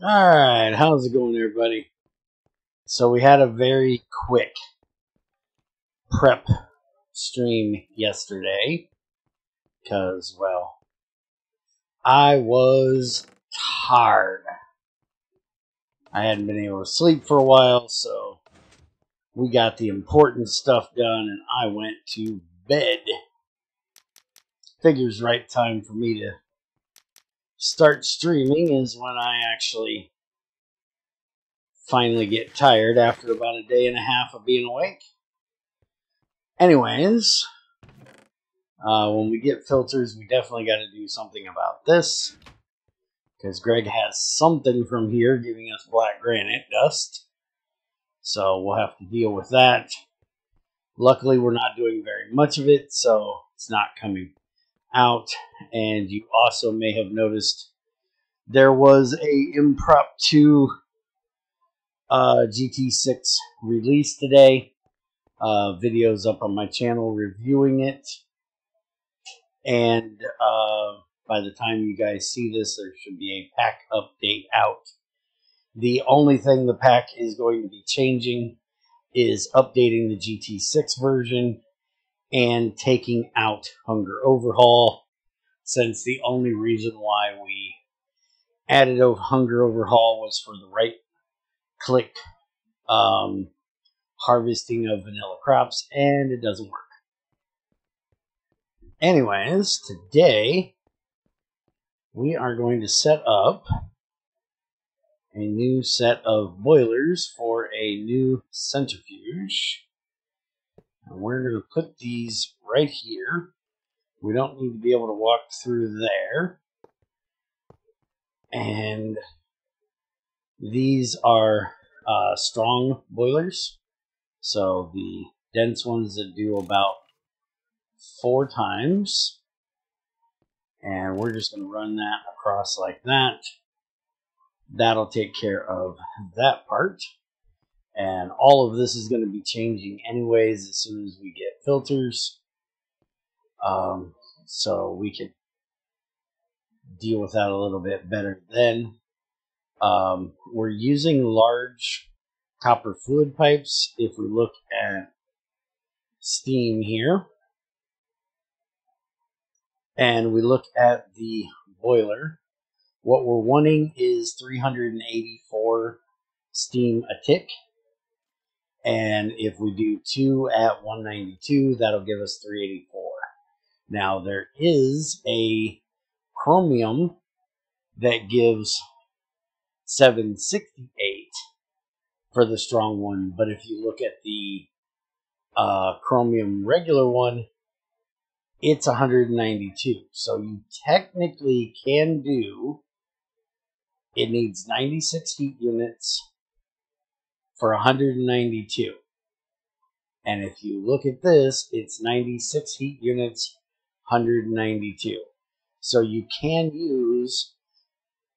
Alright, how's it going, everybody? So we had a very quick prep stream yesterday because, well, I was tired. I hadn't been able to sleep for a while, so we got the important stuff done and I went to bed. Figures right time for me to start streaming is when I actually finally get tired after about a day and a half of being awake. Anyways, when we get filters, we definitely got to do something about this, because Greg has something from here giving us black granite dust, so we'll have to deal with that. Luckily, we're not doing very much of it, so it's not coming out. And you also may have noticed there was a impromptu GT6 release today. Videos up on my channel reviewing it. And by the time you guys see this, there should be a pack update out. The only thing the pack is going to be changing is updating the GT6 version and taking out Hunger Overhaul, since the only reason why we added Hunger Overhaul was for the right-click harvesting of vanilla crops, and it doesn't work. Anyways, today we are going to set up a new set of boilers for a new centrifuge. And we're going to put these right here. We don't need to be able to walk through there. And these are strong boilers. So the dense ones that do about 4 times. And we're just going to run that across like that. That'll take care of that part. And all of this is going to be changing anyways as soon as we get filters. So we can deal with that a little bit better then. We're using large copper fluid pipes. If we look at steam here, and we look at the boiler, what we're wanting is 384 steam a tick. And if we do 2 at 192, that'll give us 384. Now, there is a chromium that gives 768 for the strong one, but if you look at the chromium regular one, it's 192. So you technically can do, it needs 96 heat units for 192. And if you look at this, it's 96 heat units, 192. So you can use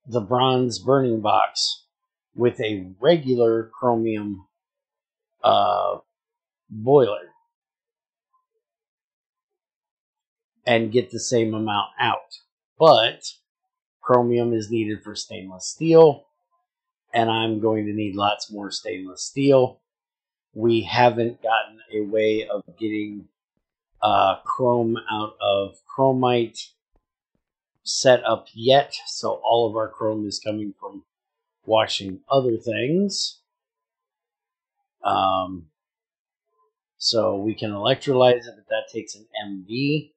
the bronze burning box with a regular chromium boiler and get the same amount out. But chromium is needed for stainless steel, and I'm going to need lots more stainless steel. We haven't gotten a way of getting chrome out of chromite set up yet, so all of our chrome is coming from washing other things. So we can electrolyze it, but that takes an MV.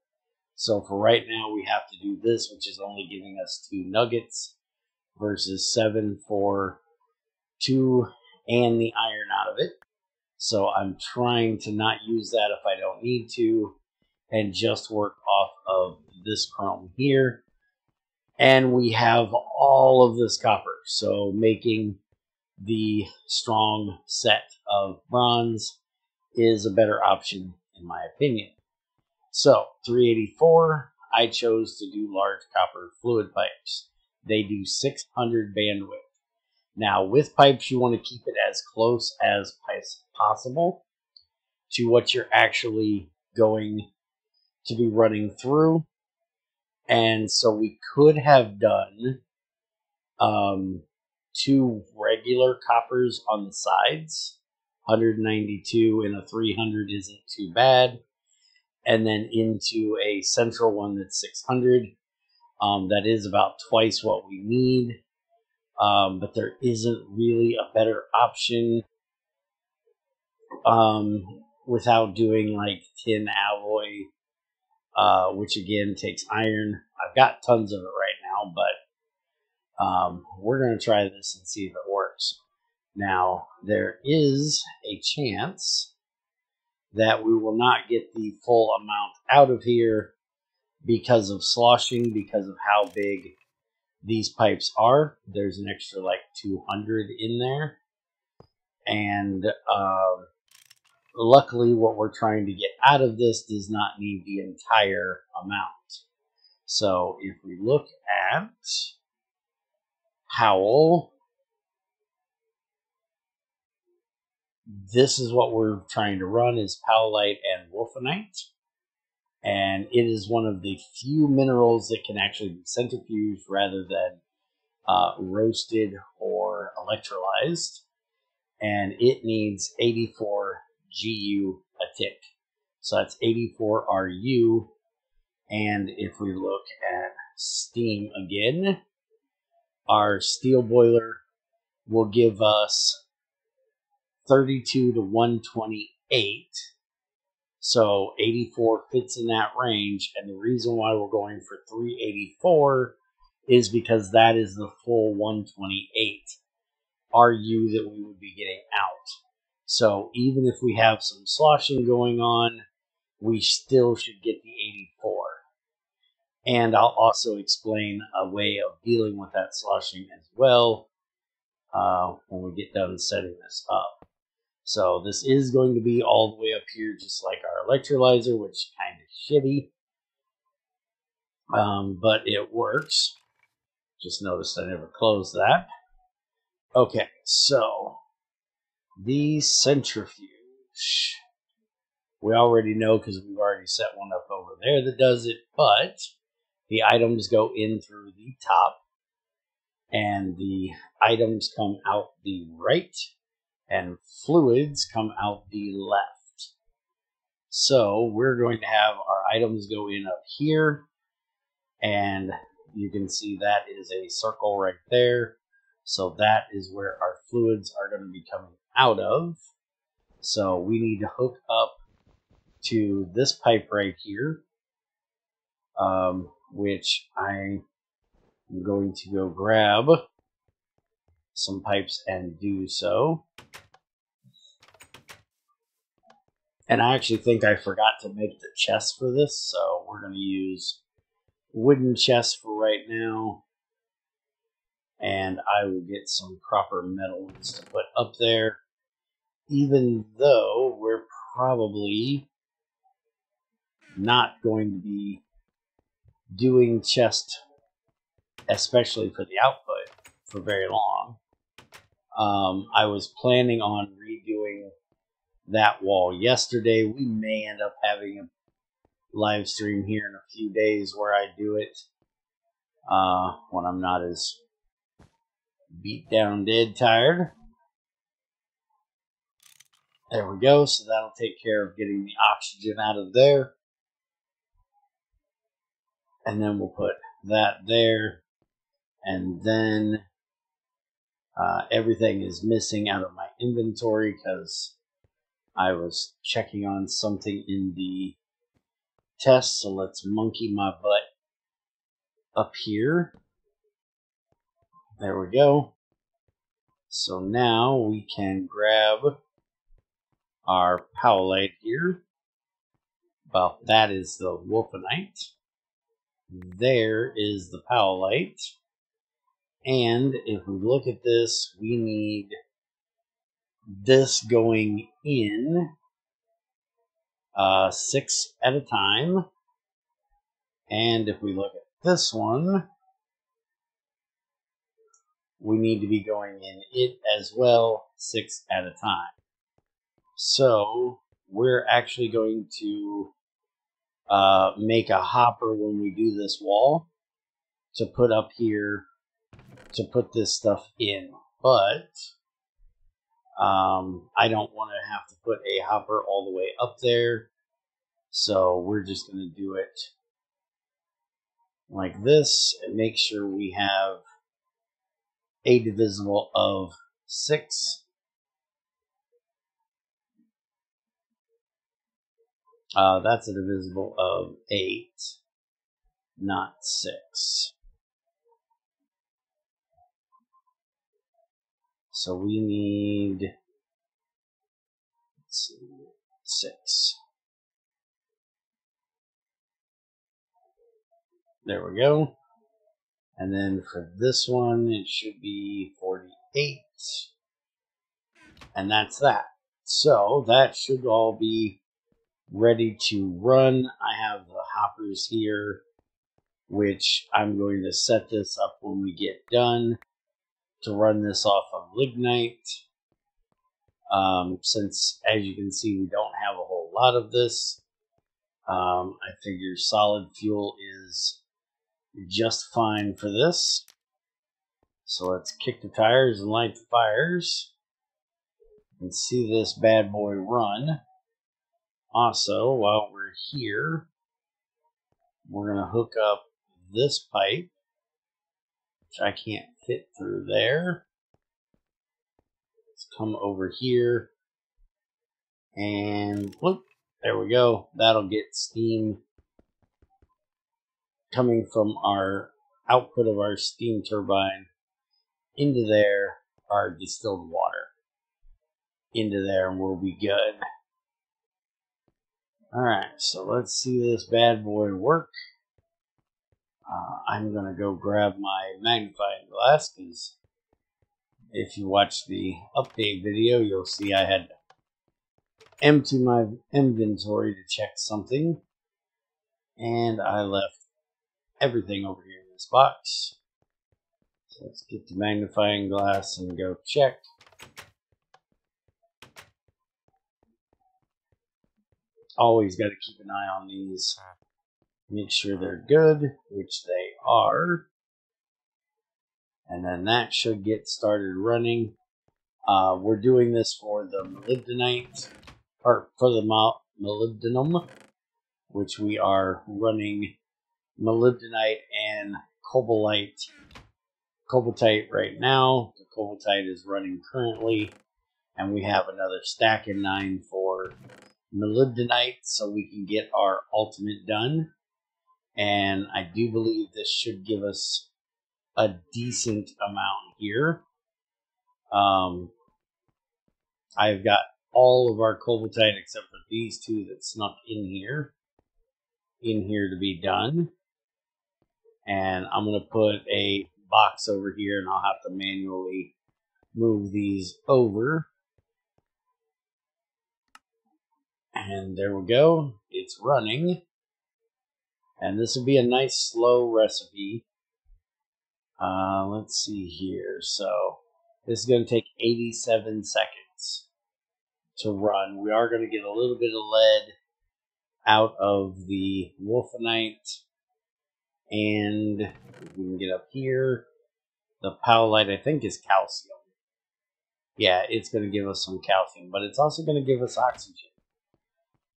So for right now, we have to do this, which is only giving us 2 nuggets versus 7 for 2 and the iron out of it. So I'm trying to not use that if I don't need to, and just work off of this chrome here. And we have all of this copper, so making the strong set of bronze is a better option in my opinion. So 384, I chose to do large copper fluid pipes. They do 600 bandwidth. Now with pipes, you want to keep it as close as possible to what you're actually going to be running through. And so we could have done 2 regular coppers on the sides. 192 and a 300 isn't too bad. And then into a central one that's 600. That is about twice what we need. But there isn't really a better option without doing like tin alloy, which again takes iron. I've got tons of it right now, but we're going to try this and see if it works. Now, there is a chance that we will not get the full amount out of here because of sloshing, because of how big these pipes are. There's an extra like 200 in there. And luckily what we're trying to get out of this does not need the entire amount. So if we look at Powell, this is what we're trying to run, is Powellite and Wulfenite. And it is one of the few minerals that can actually be centrifuged rather than roasted or electrolyzed. And it needs 84 GU a tick. So that's 84 RU. And if we look at steam again, our steel boiler will give us 32 to 128. So 84 fits in that range. And the reason why we're going for 384 is because that is the full 128 RU that we would be getting out. So even if we have some sloshing going on, we still should get the 84. And I'll also explain a way of dealing with that sloshing as well when we get done setting this up. So this is going to be all the way up here, just like our electrolyzer, which is kind of shitty. But it works. Just noticed I never closed that. Okay, so the centrifuge. We already know because we've already set one up over there that does it, but the items go in through the top, and the items come out the right, and fluids come out the left. So we're going to have our items go in up here, and you can see that is a circle right there. So that is where our fluids are going to be coming out of. So we need to hook up to this pipe right here, which I'm going to go grab some pipes and do so. And I actually think I forgot to make the chest for this, so we're going to use wooden chests for right now. And I will get some proper metal ones to put up there, even though we're probably not going to be doing chest, especially for the output, for very long. I was planning on redoing that wall yesterday. We may end up having a live stream here in a few days where I do it when I'm not as beat down dead tired. There we go. So that'll take care of getting the oxygen out of there. And then we'll put that there. And then everything is missing out of my inventory because I was checking on something in the test. So let's monkey my butt up here. There we go. So now we can grab our Powellite here. Well, that is the Wulfenite. There is the Powellite. And if we look at this, we need this going in 6 at a time. And if we look at this one, we need to be going in it as well 6 at a time. So we're actually going to make a hopper when we do this wall to put up here to put this stuff in. but I don't want to have to put a hopper all the way up there. So we're just going to do it like this and make sure we have a divisible of 6. That's a divisible of 8, not 6. So we need 6. There we go. And then for this one, it should be 48. And that's that. So that should all be ready to run. I have the hoppers here, which I'm going to set this up when we get done to run this off of lignite. Since, as you can see, we don't have a whole lot of this, I figure solid fuel is just fine for this. So let's kick the tires and light the fires and see this bad boy run. Also, while we're here, we're going to hook up this pipe, which I can't fit through there. Let's come over here and whoop, there we go. That'll get steam coming from our output of our steam turbine into there, our distilled water into there, and we'll be good. Alright, so let's see this bad boy work. I'm going to go grab my magnifying glass, because if you watch the update video, you'll see I had to empty my inventory to check something, and I left everything over here in this box. So let's get the magnifying glass and go check. Always got to keep an eye on these. Make sure they're good, which they are. And then that should get started running. We're doing this for the molybdenite, or for the molybdenum, which we are running molybdenite and cobaltite right now. The cobaltite is running currently, and we have another stack in 9 for molybdenite, so we can get our ultimate done. And I do believe this should give us a decent amount here. I've got all of our cobaltite except for these 2 that snuck in here to be done. And I'm going to put a box over here, and I'll have to manually move these over. And there we go. It's running. And this will be a nice slow recipe. Let's see here. So this is going to take 87 seconds to run. We are going to get a little bit of lead out of the Wulfenite. And we can get up here. The Powellite, I think, is calcium. Yeah, it's going to give us some calcium, but it's also going to give us oxygen,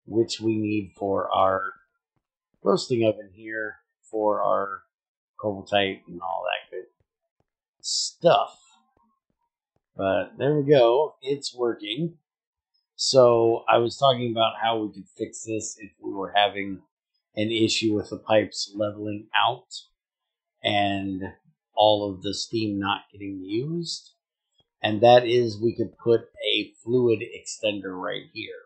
which we need for our roasting oven here, for our cobaltite and all that good stuff. But there we go. It's working. So I was talking about how we could fix this if we were having an issue with the pipes leveling out and all of the steam not getting used. And that is, we could put a fluid extender right here.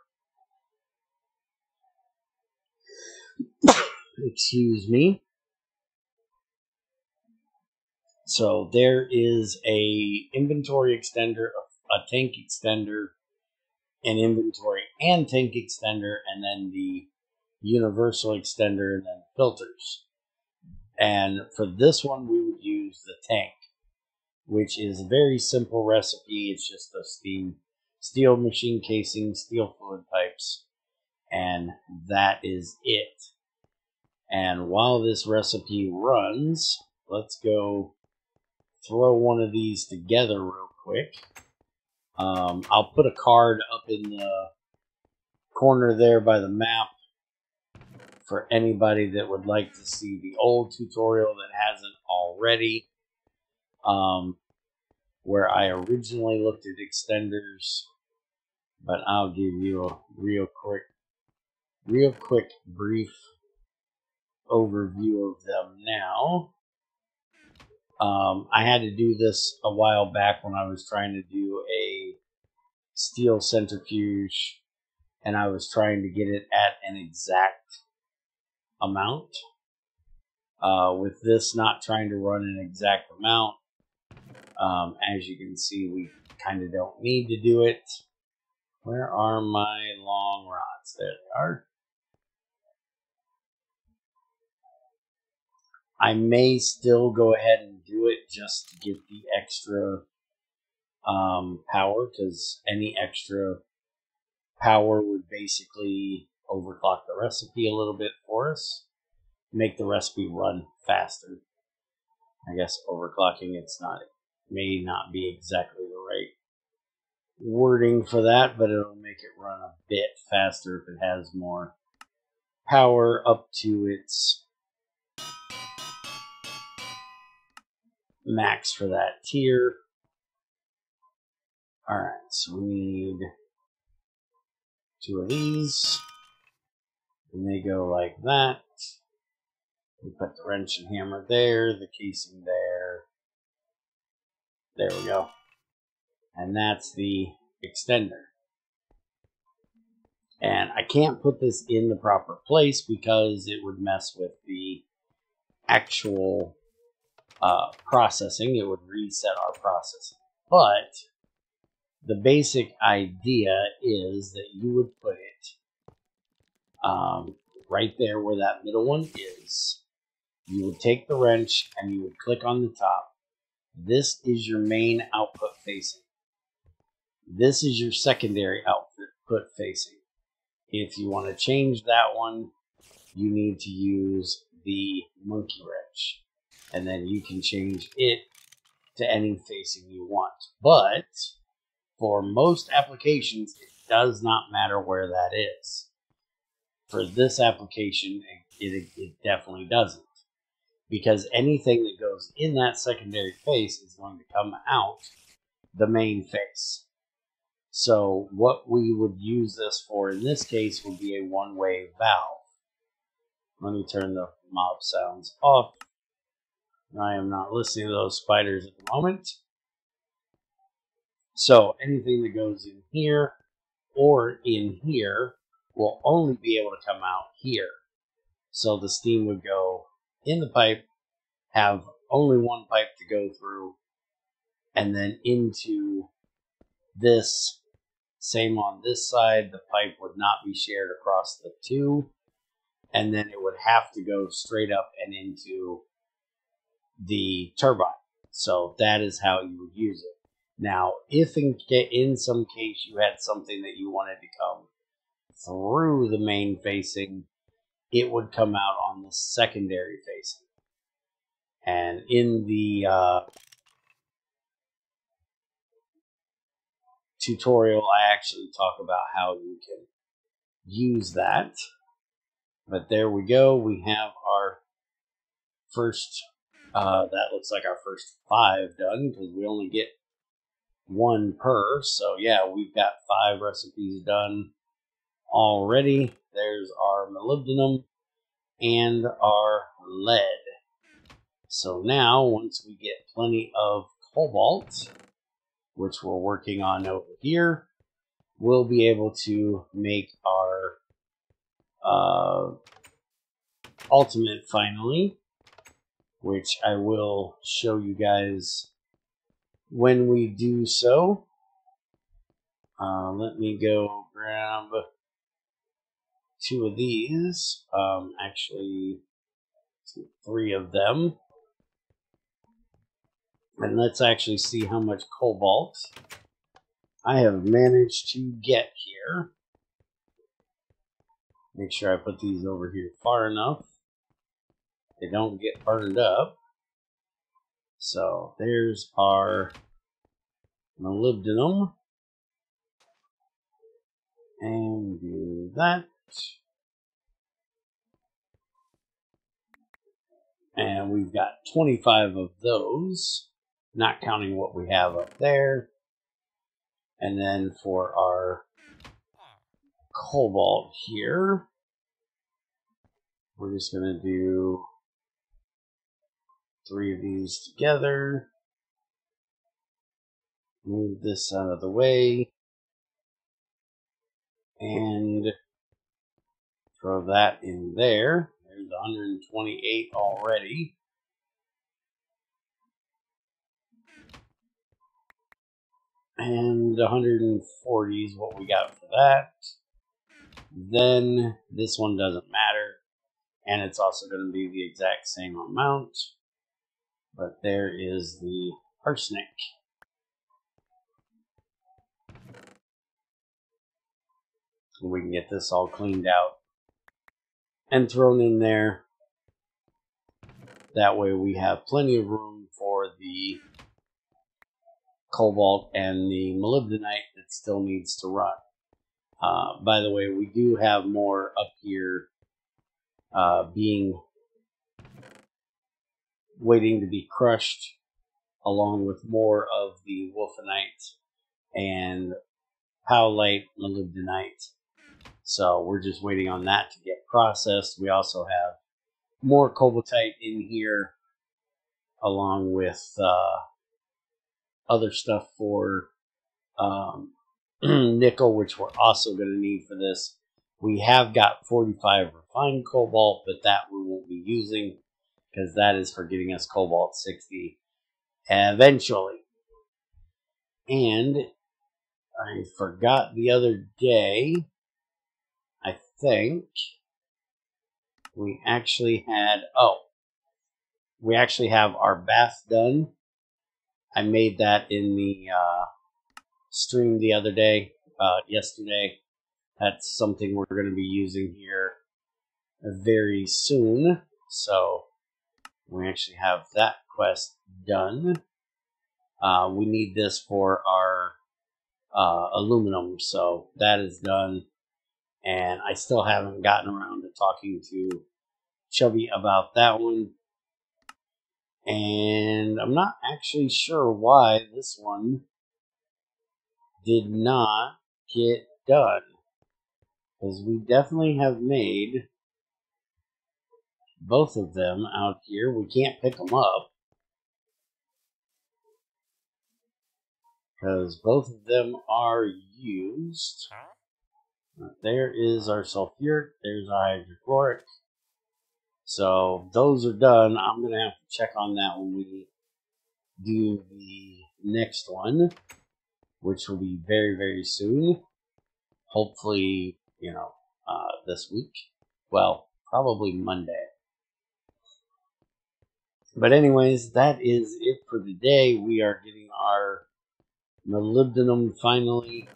Excuse me. So there is a inventory extender, a tank extender, an inventory and tank extender, and then the universal extender, and then filters. And for this one, we would use the tank, which is a very simple recipe. It's just a steel machine casing, steel fluid pipes, and that is it. And while this recipe runs, let's go throw one of these together real quick. I'll put a card up in the corner there by the map for anybody that would like to see the old tutorial that hasn't already. Where I originally looked at extenders, but I'll give you a real quick brief overview of them now. I had to do this a while back when I was trying to do a steel centrifuge, and I was trying to get it at an exact amount. With this not trying to run an exact amount, as you can see, we kind of don't need to do it. Where are my long rods? There they are. I may still go ahead and do it just to get the extra power, because any extra power would basically overclock the recipe a little bit for us, make the recipe run faster. I guess overclocking, it may not be exactly the right wording for that, but it'll make it run a bit faster if it has more power up to its max for that tier. Alright, so we need 2 of these, and they go like that. We put the wrench and hammer there, the casing there. There we go. And that's the extender. And I can't put this in the proper place because it would mess with the actual processing. It would reset our processing. But the basic idea is that you would put it right there where that middle one is. You would take the wrench and you would click on the top. This is your main output facing. This is your secondary output facing. If you want to change that one, you need to use the monkey wrench. And then you can change it to any facing you want. But for most applications, it does not matter where that is. For this application, it definitely doesn't. Because anything that goes in that secondary face is going to come out the main face. So what we would use this for in this case would be a one-way valve. Let me turn the mob sounds off. I am not listening to those spiders at the moment. So anything that goes in here or in here will only be able to come out here. So the steam would go in the pipe, have only one pipe to go through, and then into this. Same on this side, the pipe would not be shared across the two, and then it would have to go straight up and into the turbine. So that is how you would use it. Now, if in some case you had something that you wanted to come through the main facing, it would come out on the secondary facing. And in the tutorial, I actually talk about how you can use that. But there we go. We have our first, that looks like our first 5 done, because we only get 1 per. So yeah, we've got 5 recipes done already. There's our molybdenum and our lead. So now, once we get plenty of cobalt, which we're working on over here, we'll be able to make our ultimate finally, which I will show you guys when we do so. Let me go grab 2 of these, actually 3 of them. And let's actually see how much cobalt I have managed to get here. Make sure I put these over here far enough they don't get burned up. So there's our molybdenum. And do that. And we've got 25 of those, not counting what we have up there. And then for our cobalt here, we're just going to do 3 of these together. Move this out of the way. And throw that in there. There's 128 already. And 140 is what we got for that. Then this one doesn't matter. And it's also going to be the exact same amount. But there is the arsenic. We can get this all cleaned out and thrown in there. That way we have plenty of room for the cobalt and the molybdenite that still needs to run. By the way, we do have more up here waiting to be crushed, along with more of the Wulfenite and Powellite molybdenite. So we're just waiting on that to get processed. We also have more cobaltite in here, along with other stuff for nickel, which we're also going to need for this. We have got 45 refined cobalt, but that we won't be using because that is for getting us cobalt 60 eventually. And I forgot the other day, I think we actually have our bath done. I made that in the stream the other day, yesterday. That's something we're going to be using here very soon. So we actually have that quest done. We need this for our aluminum, so that is done. And I still haven't gotten around to talking to Chubby about that one. And I'm not actually sure why this one did not get done. Because we definitely have made both of them out here. We can't pick them up. Because both of them are used. There is our sulfuric. There's our hydrochloric. So those are done. I'm going to have to check on that when we do the next one, which will be very, very soon. Hopefully, this week. Well, probably Monday. But anyways, that is it for today. We are getting our molybdenum finally.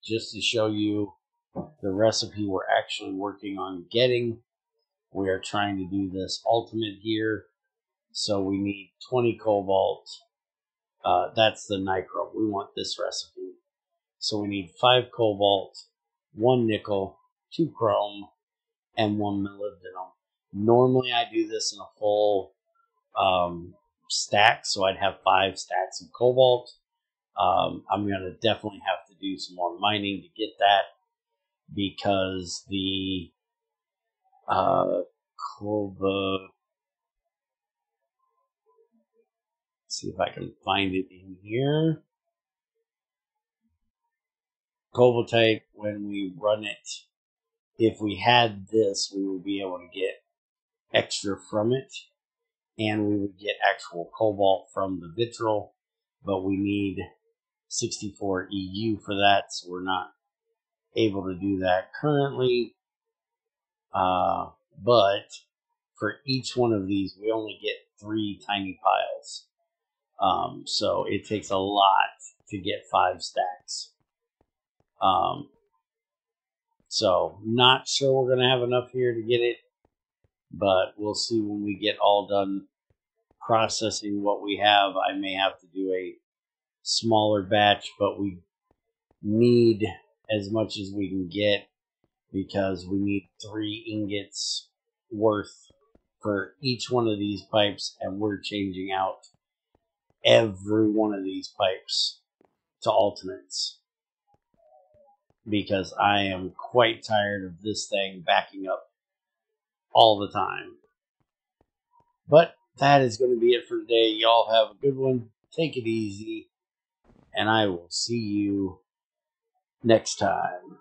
Just to show you the recipe we're actually working on getting. We are trying to do this ultimate here. So we need 20 cobalt. That's the nichrome. We want this recipe. So we need 5 cobalt, 1 nickel, 2 chrome, and 1 molybdenum. Normally I do this in a full stack, so I'd have 5 stacks of cobalt. I'm going to definitely have to do some more mining to get that, because the see if I can find it in here. Cobaltite, when we run it, if we had this, we would be able to get extra from it, and we would get actual cobalt from the vitriol, but we need 64 EU for that, so we're not able to do that currently. But for each one of these, we only get 3 tiny piles. So it takes a lot to get 5 stacks. So not sure we're going to have enough here to get it, but we'll see when we get all done processing what we have. I may have to do a smaller batch, but we need as much as we can get because we need 3 ingots worth for each one of these pipes, and we're changing out every one of these pipes to ultimates because I am quite tired of this thing backing up all the time. But that is going to be it for today. Y'all have a good one. Take it easy, and I will see you next time.